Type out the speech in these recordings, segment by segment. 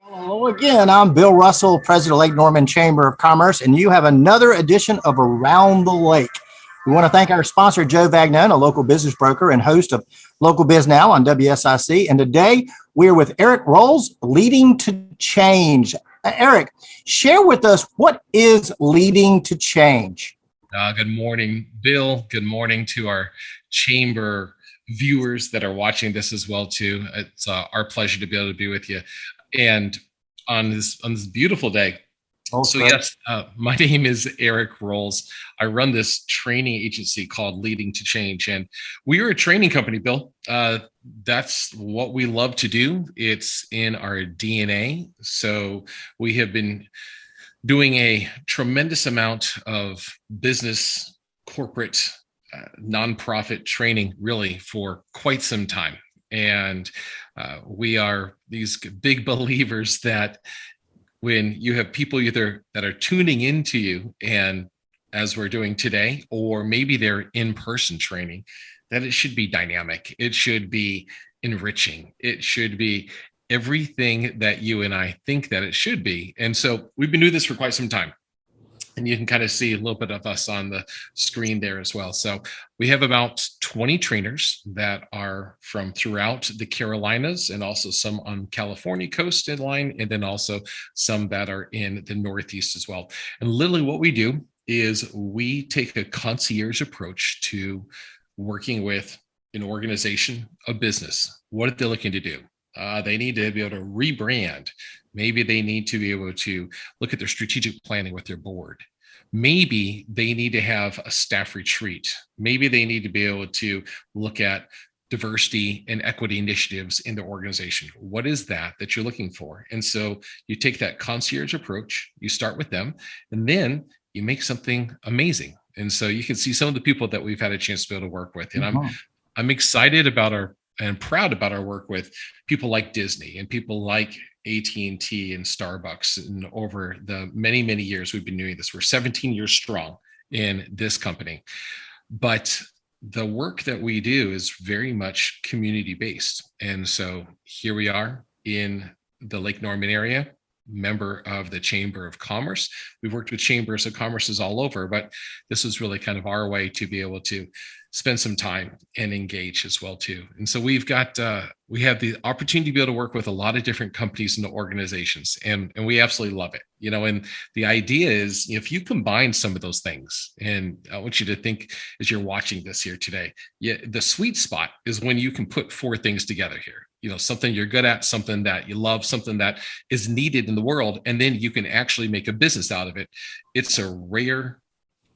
Hello again. I'm Bill Russell, President of Lake Norman Chamber of Commerce, and you have another edition of Around the Lake. We want to thank our sponsor, Joe Vagnon, a local business broker and host of Local Biz Now on WSIC. And today we're with Eric Rowles, Leading to Change. Eric, share with us what is Leading to Change? Good morning, Bill. Good morning to our chamber viewers that are watching this as well too. It's our pleasure to be able to be with you, and on this beautiful day. Oh, So great. yes, my name is Eric Rowles. I run this training agency called Leading to Change, and we are a training company, Bill. That's what we love to do. It's in our DNA. So we have been doing a tremendous amount of business, corporate, nonprofit training really for quite some time. And we are these big believers that when you have people either that are tuning into you, and as we're doing today, or maybe they're in-person training, that it should be dynamic. It should be enriching. It should be everything that you and I think that it should be. And so we've been doing this for quite some time. And you can kind of see a little bit of us on the screen there as well. So we have about 20 trainers that are from throughout the Carolinas, and also some on California coast in line, and then also some that are in the Northeast as well. And literally what we do is we take a concierge approach to working with an organization, a business. What are they looking to do? They need to be able to rebrand. Maybe they need to be able to look at their strategic planning with their board. Maybe they need to have a staff retreat. Maybe they need to be able to look at diversity and equity initiatives in the organization. What is that you're looking for? And so you take that concierge approach, you start with them, and then you make something amazing. And so you can see some of the people that we've had a chance to be able to work with. And I'm excited about our and proud about our work with people like Disney and people like AT&T and Starbucks. And over the many, many years we've been doing this, we're 17 years strong in this company. But the work that we do is very much community based. And so here we are in the Lake Norman area, member of the Chamber of Commerce. We've worked with chambers of commerces all over, but this is really kind of our way to be able to spend some time and engage as well too. And so we have the opportunity to be able to work with a lot of different companies and organizations, and we absolutely love it. And the idea is, if you combine some of those things, and I want you to think as you're watching this here today, the sweet spot is when you can put four things together here. Something you're good at, something that you love, something that is needed in the world, and then you can actually make a business out of it. It's a rare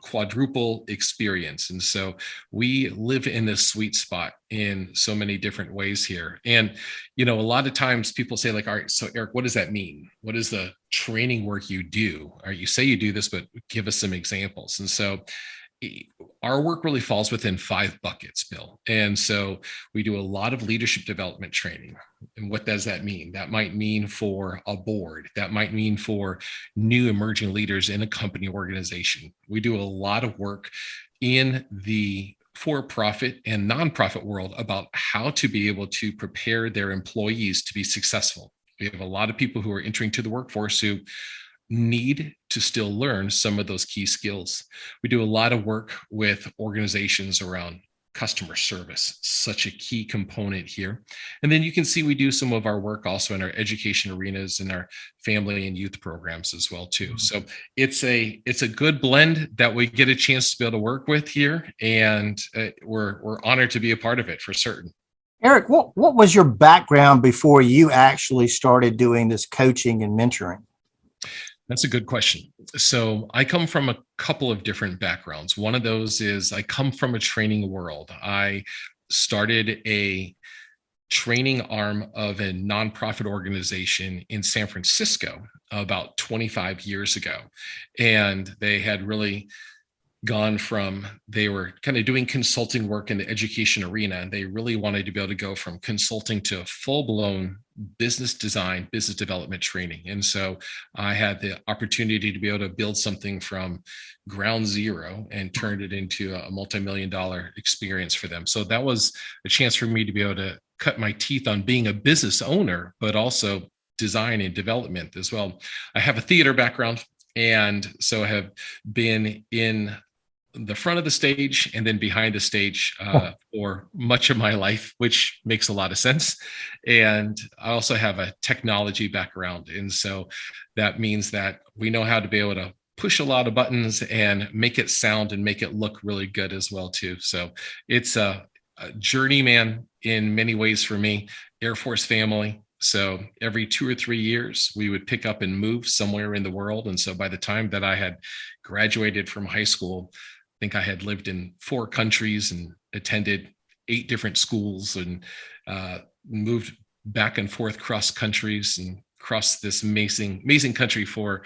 quadruple experience. And so we live in this sweet spot in so many different ways here. And, a lot of times people say, like, all right, so Eric, what does that mean? What is the training work you do? Or you say you do this, but give us some examples. And so our work really falls within 5 buckets, Bill. And so we do a lot of leadership development training. And what does that mean? That might mean for a board. That might mean for new emerging leaders in a company organization. We do a lot of work in the for-profit and nonprofit world about how to be able to prepare their employees to be successful. We have a lot of people who are entering to the workforce who need to still learn some of those key skills. We do a lot of work with organizations around customer service, such a key component here. And then you can see we do some of our work also in our education arenas and our family and youth programs as well too. So it's a good blend that we get a chance to be able to work with here, and we're honored to be a part of it for certain. Eric, what was your background before you actually started doing this coaching and mentoring? That's a good question. So I come from a couple of different backgrounds. One of those is I come from a training world. I started a training arm of a nonprofit organization in San Francisco about 25 years ago. And they had really gone from, they were kind of doing consulting work in the education arena, and they really wanted to be able to go from consulting to full-blown business design, business development training. And so I had the opportunity to be able to build something from ground zero and turned it into a multi-million-dollar experience for them. So that was a chance for me to be able to cut my teeth on being a business owner, but also design and development as well. I have a theater background, and so I have been in the front of the stage and then behind the stage for much of my life, which makes a lot of sense. And I also have a technology background. And so that means that we know how to be able to push a lot of buttons and make it sound and make it look really good as well too. So it's a journeyman in many ways for me. Air Force family. So every 2 or 3 years, we would pick up and move somewhere in the world. And so by the time that I had graduated from high school, I think I had lived in 4 countries and attended 8 different schools, and moved back and forth cross countries and across this amazing country for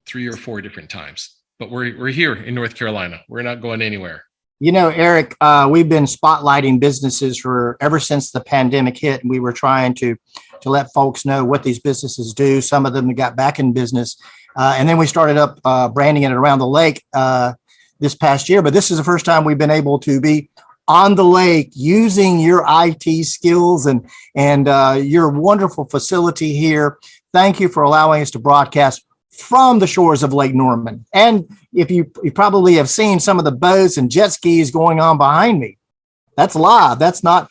3 or 4 different times. But we're here in North Carolina. We're not going anywhere. You know, Eric, we've been spotlighting businesses for ever since the pandemic hit, and we were trying to let folks know what these businesses do. Some of them got back in business, and then we started up branding it around the lake this past year. But this is the first time we've been able to be on the lake using your IT skills and your wonderful facility here. Thank you for allowing us to broadcast from the shores of Lake Norman. And if you probably have seen some of the boats and jet skis going on behind me, that's live. That's not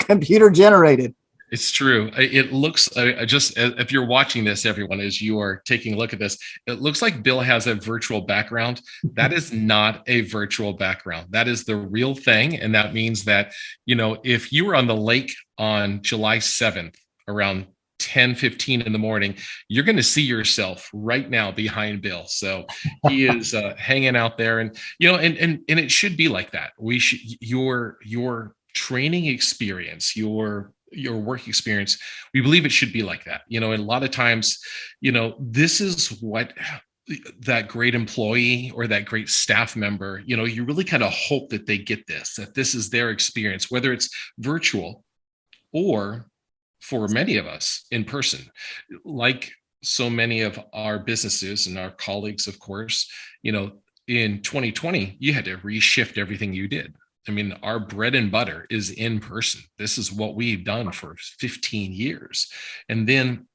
computer generated. It's true. It looks just, if you're watching this, everyone, as you are taking a look at this, it looks like Bill has a virtual background. That is not a virtual background. That is the real thing. And that means that, if you were on the lake on July 7th around 10:15 in the morning, you're going to see yourself right now behind Bill. So he is hanging out there, and and it should be like that. We should your training experience, your work experience, we believe it should be like that. And a lot of times, this is what that great employee or that great staff member, you really kind of hope that they get this, that this is their experience, whether it's virtual or, for many of us, in person. Like so many of our businesses and our colleagues, of course, in 2020, you had to reshift everything you did. I mean, our bread and butter is in person. This is what we've done for 15 years. And then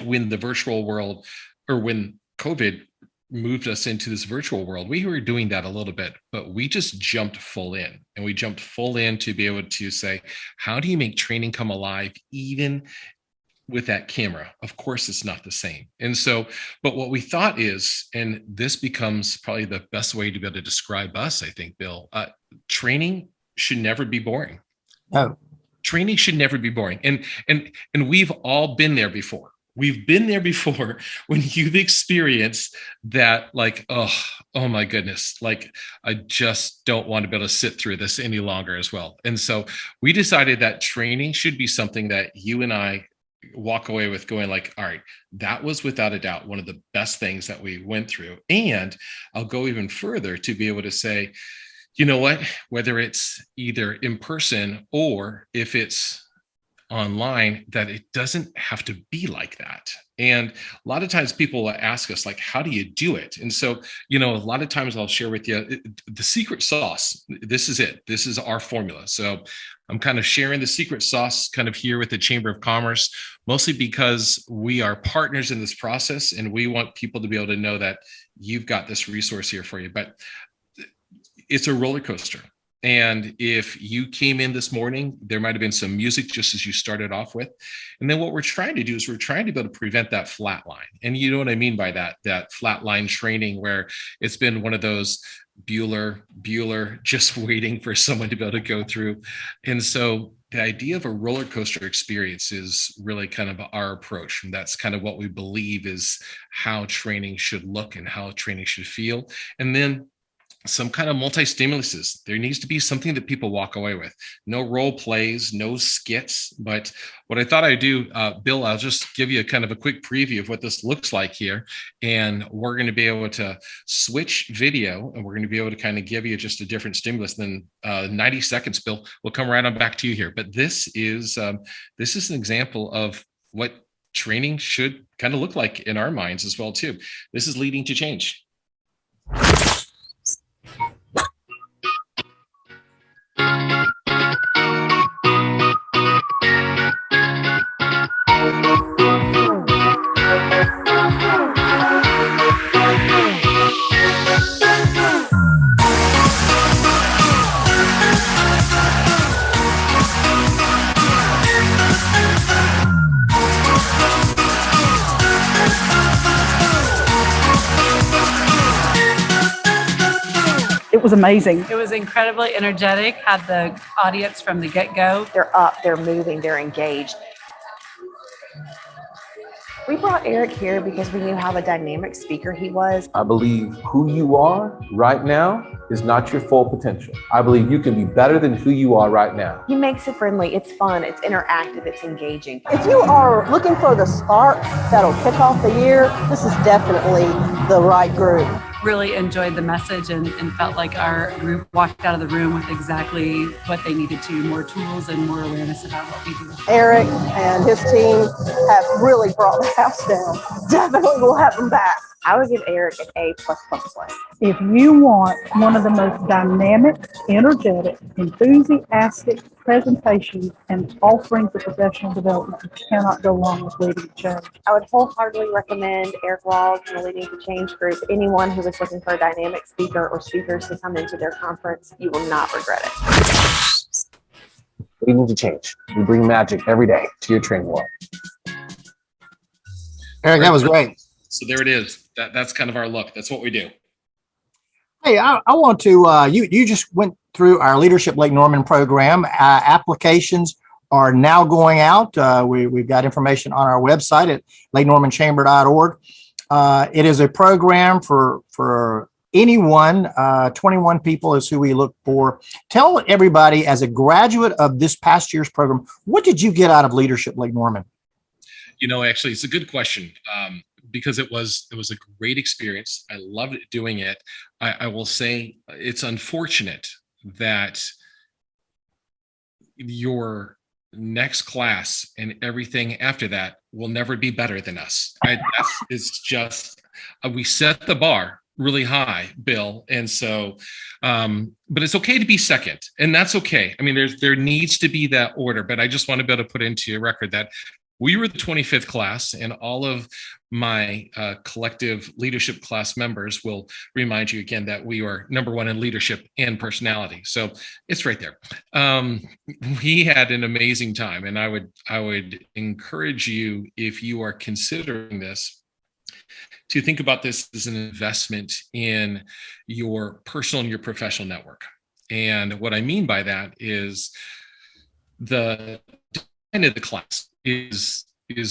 when the virtual world, or when COVID moved us into this virtual world, we were doing that a little bit, but we just jumped full in, and we jumped full in to be able to say, how do you make training come alive even with that camera? Of course, it's not the same. And so, but what we thought is, and this becomes probably the best way to be able to describe us, I think, Bill, training should never be boring. No. Training should never be boring. And we've all been there before. We've been there before when you've experienced that, like, oh my goodness, like, I just don't want to be able to sit through this any longer as well. And so we decided that training should be something that you and I walk away with going like, all right, that was without a doubt one of the best things that we went through. And I'll go even further to be able to say, you know what, whether it's either in person or if it's online, that it doesn't have to be like that. And a lot of times people will ask us, like, how do you do it? And so, a lot of times I'll share with you the secret sauce. This is it. This is our formula. So I'm kind of sharing the secret sauce kind of here with the Chamber of Commerce, mostly because we are partners in this process, and we want people to be able to know that you've got this resource here for you. But it's a roller coaster. And if you came in this morning, there might have been some music just as you started off with. And then what we're trying to do is we're trying to be able to prevent that flat line. And you know what I mean by that flat line training, where it's been one of those Bueller, just waiting for someone to be able to go through. And so the idea of a roller coaster experience is really kind of our approach. And that's kind of what we believe is how training should look and how training should feel. And then some kind of multi-stimuluses. There needs to be something that people walk away with. No role plays, no skits. But what I thought I'd do, Bill, I'll just give you a kind of a quick preview of what this looks like here. And we're going to be able to switch video, and we're going to be able to kind of give you just a different stimulus. Then 90 seconds, Bill, we'll come right on back to you here. But this is an example of what training should kind of look like in our minds as well, too. This is leading to change. was amazing. It was incredibly energetic, had the audience from the get-go. They're up, they're moving, they're engaged. We brought Eric here because we knew how a dynamic speaker he was. I believe who you are right now is not your full potential. I believe you can be better than who you are right now. He makes it friendly, it's fun, it's interactive, it's engaging. If you are looking for the spark that'll kick off the year, this is definitely the right group. Really enjoyed the message and felt like our group walked out of the room with exactly what they needed to, more tools and more awareness about what we do. Eric and his team have really brought the house down. Definitely will have them back. I would give Eric an A+++. If you want one of the most dynamic, energetic, enthusiastic presentations and offerings of professional development, you cannot go wrong with Leading to Change. I would wholeheartedly recommend Eric Rowles and the Leading to Change group. Anyone who is looking for a dynamic speaker or speakers to come into their conference, you will not regret it. Leading to Change. We bring magic every day to your training world. Eric, that was great. So there it is. That's kind of our look. That's what we do. Hey, I want to, you just went through our Leadership Lake Norman program. Applications are now going out. We've got information on our website at lakenormanchamber.org. It is a program for anyone. 21 people is who we look for. Tell everybody, as a graduate of this past year's program, what did you get out of Leadership Lake Norman? Actually, it's a good question. Because it was a great experience. I loved doing it. I will say it's unfortunate that your next class and everything after that will never be better than us. It's just, we set the bar really high, Bill. And so, but it's okay to be second, and that's okay. I mean, there needs to be that order, but I just want to be able to put into your record that we were the 25th class, and all of my collective leadership class members will remind you again that we are number one in leadership and personality. So it's right there. We had an amazing time, and I would encourage you, if you are considering this, to think about this as an investment in your personal and your professional network. And what I mean by that is the design of the class is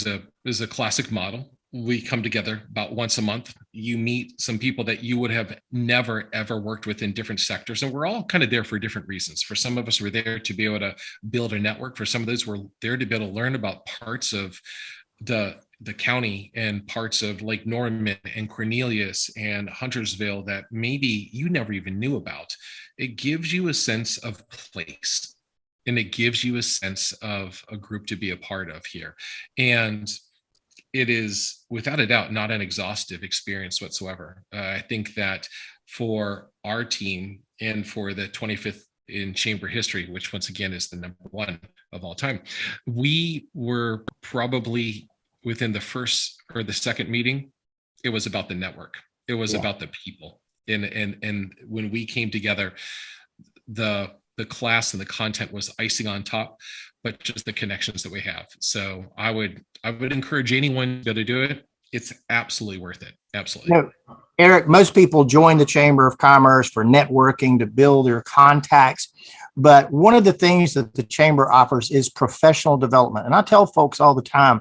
a classic model. We come together about once a month. You meet some people that you would have never, ever worked with in different sectors. And we're all kind of there for different reasons. For some of us, we're there to be able to build a network. For some of those, we're there to be able to learn about parts of the county and parts of Lake Norman and Cornelius and Huntersville that maybe you never even knew about. It gives you a sense of place. And it gives you a sense of a group to be a part of here. And it is, without a doubt, not an exhaustive experience whatsoever. I think that for our team and for the 25th in chamber history, which once again is the number one of all time, we were probably within the first or the second meeting, it was about the network. It was about the people. And when we came together, the class and the content was icing on top, but just the connections that we have. So I would encourage anyone to go to do it. It's absolutely worth it. Absolutely. No, Eric, most people join the Chamber of Commerce for networking, to build their contacts. But one of the things that the Chamber offers is professional development. And I tell folks all the time,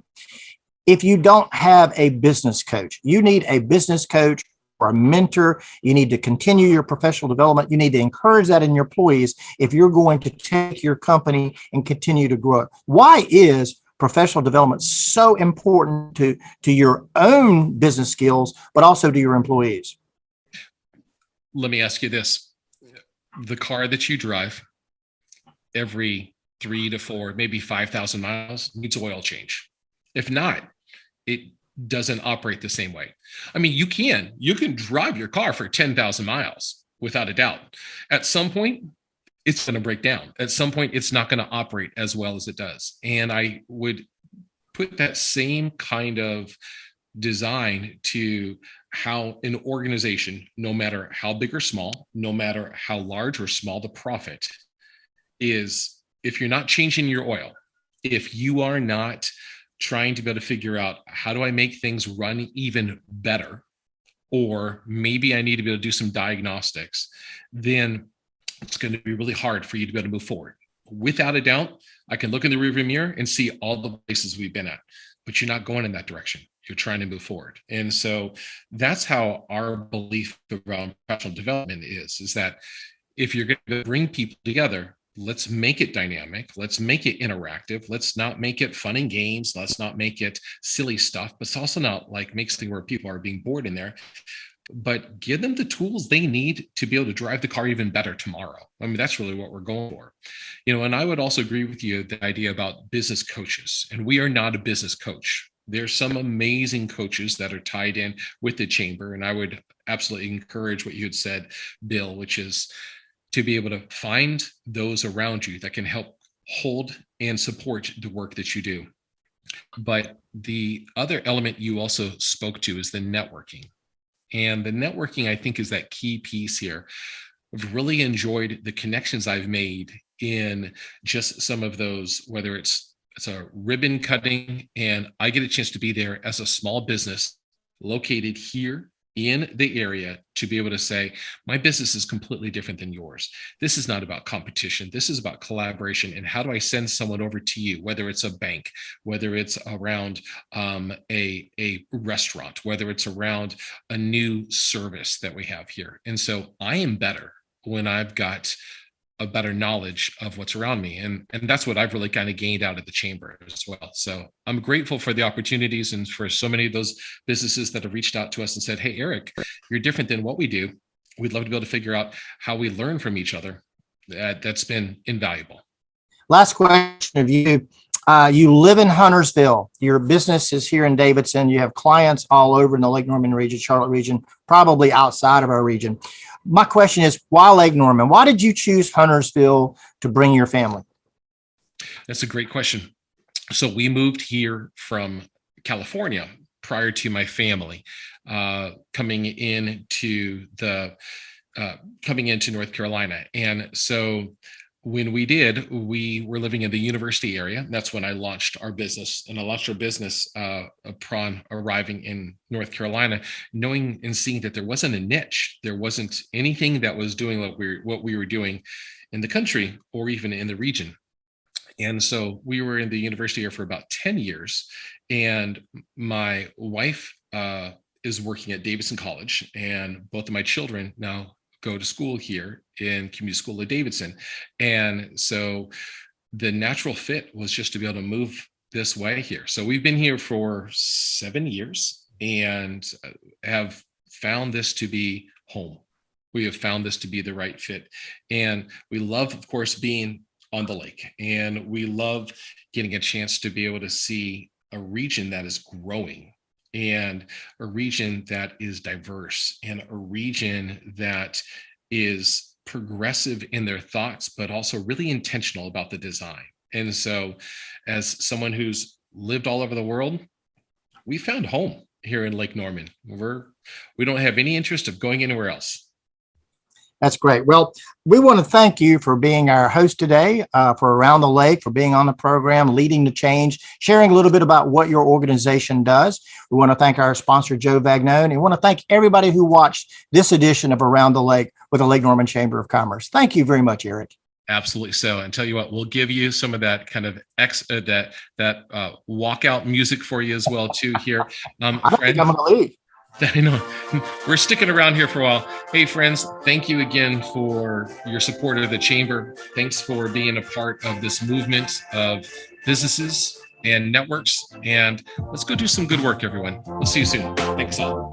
if you don't have a business coach, you need a business coach or a mentor. You need to continue your professional development. You need to encourage that in your employees if you're going to take your company and continue to grow it. Why is professional development so important to your own business skills, but also to your employees? Let me ask you this. The car that you drive every 3 to 4, maybe 5,000 miles needs oil change. If not, it doesn't operate the same way. I mean, you can drive your car for 10,000 miles without a doubt. At some point, it's going to break down. At some point, it's not going to operate as well as it does. And I would put that same kind of design to how an organization, no matter how big or small, no matter how large or small the profit is, if you're not changing your oil, if you are not trying to be able to figure out how do I make things run even better, or maybe I need to be able to do some diagnostics, then it's going to be really hard for you to be able to move forward. Without a doubt, I can look in the rearview mirror and see all the places we've been at, but you're not going in that direction. You're trying to move forward. And so that's how our belief around professional development is that if you're going to bring people together, let's make it dynamic. Let's make it interactive. Let's not make it fun and games. Let's not make it silly stuff, but it's also not like makes things where people are being bored in there, but give them the tools they need to be able to drive the car even better tomorrow. I mean, that's really what we're going for. And I would also agree with you, the idea about business coaches, and we are not a business coach. There's some amazing coaches that are tied in with the chamber. And I would absolutely encourage what you had said, Bill, which is to be able to find those around you that can help hold and support the work that you do. But the other element you also spoke to is the networking. And the networking, I think, is that key piece here. I've really enjoyed the connections I've made in just some of those, whether it's a ribbon cutting, and I get a chance to be there as a small business located here in the area to be able to say, my business is completely different than yours. This is not about competition. This is about collaboration. And how do I send someone over to you, whether it's a bank, whether it's around a restaurant, whether it's around a new service that we have here. And so I am better when I've got a better knowledge of what's around me. And that's what I've really kind of gained out of the chamber as well. So I'm grateful for the opportunities and for so many of those businesses that have reached out to us and said, hey, Eric, you're different than what we do. We'd love to be able to figure out how we learn from each other. That's been invaluable. Last question of you. You live in Huntersville. Your business is here in Davidson. You have clients all over in the Lake Norman region, Charlotte region, probably outside of our region. My question is, why Lake Norman? Why did you choose Huntersville to bring your family? That's a great question. So we moved here from California prior to my family coming into North Carolina. And so when we did, we were living in the university area. That's when I launched our business. And I launched our business upon arriving in North Carolina, knowing and seeing that there wasn't a niche. There wasn't anything that was doing what we were doing in the country or even in the region. And so we were in the university area for about 10 years. And my wife is working at Davidson College, and both of my children now go to school here in Community School of Davidson. And so the natural fit was just to be able to move this way here. So we've been here for 7 years and have found this to be home. We have found this to be the right fit. And we love, of course, being on the lake. And we love getting a chance to be able to see a region that is growing, and a region that is diverse, and a region that is progressive in their thoughts, but also really intentional about the design. And so as someone who's lived all over the world, we found home here in Lake Norman. We don't have any interest of going anywhere else. That's great. Well, we want to thank you for being our host today, for Around the Lake, for being on the program, leading to change, sharing a little bit about what your organization does. We want to thank our sponsor, Joe Vagnone, and we want to thank everybody who watched this edition of Around the Lake with the Lake Norman Chamber of Commerce. Thank you very much, Eric. Absolutely so. And tell you what, we'll give you some of that kind of walkout music for you as well too here. I think I'm going to leave. I know. We're sticking around here for a while. Hey, friends, thank you again for your support of the Chamber. Thanks for being a part of this movement of businesses and networks. And let's go do some good work, everyone. We'll see you soon. Thanks all.